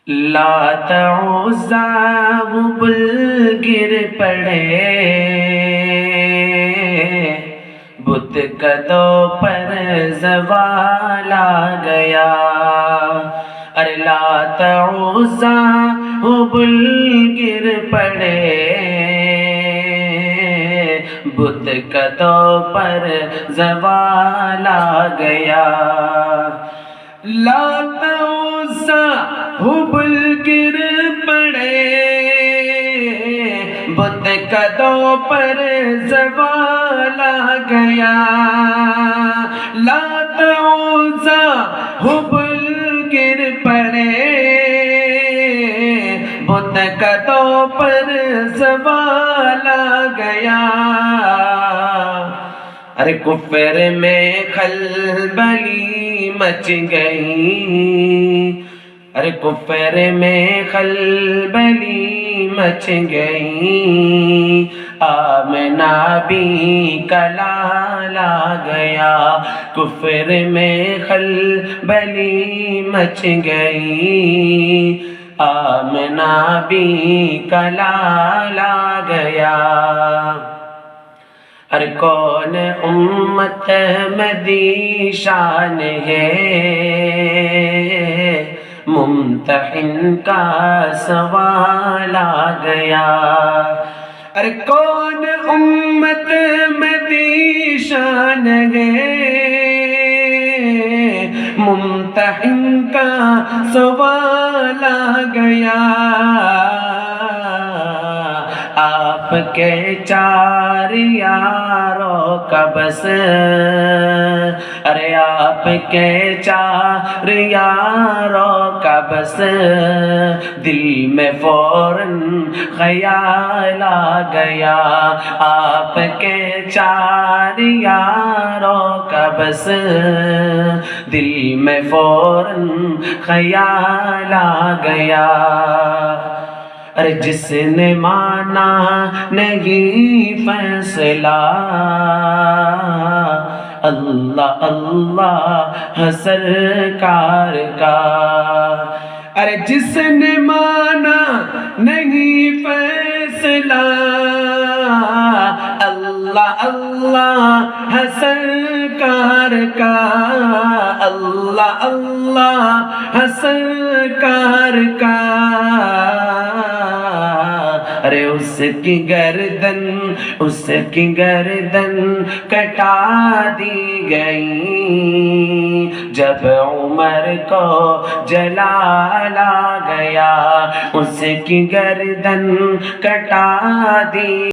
لات عزا وہ بل گر پڑے، بت قدوں پر زوال آ گیا۔ ارے لات عزا وہ بل گر پڑے، بت قدوں پر زوال آ گیا۔ لات عزا حبل گر پڑے، بت قدوں پر زوال آ گیا۔ لات عزا حبل گر پڑے، بت قدوں پر زوال آ گیا۔ ارے کفر میں خلبلی مچ گئی، ارے کفر میں خلبلی مچ گئی، آمنہ بھی کا لال آ گیا۔ کفر میں خلبلی مچ گئی، آمنہ بھی کا لال آ گیا۔ ارے کون امت احمدی شان ہے، ممتحن کا سوال آ گیا۔ ارے کون امت احمدی شان ہے، ممتحن کا سوال آ گیا۔ آپ کے چار یاروں کا بس، ارے آپ کے چار یاروں کا بس، دل میں فوراً خیال آ گیا۔ آپ کے چار یاروں کا بس، دل میں فوراً خیال آ گیا۔ ارے جس نے مانا نہیں فیصلہ، اللہ اللہ سرکار کا۔ ارے جس نے مانا نہیں فیصلہ، اللہ اللہ سرکار کا، اللہ اللہ سرکار کا۔ ارے اس کی گردن کٹا دی گئی، جب عمر کو جلال آ گیا۔ اس کی گردن کٹا دی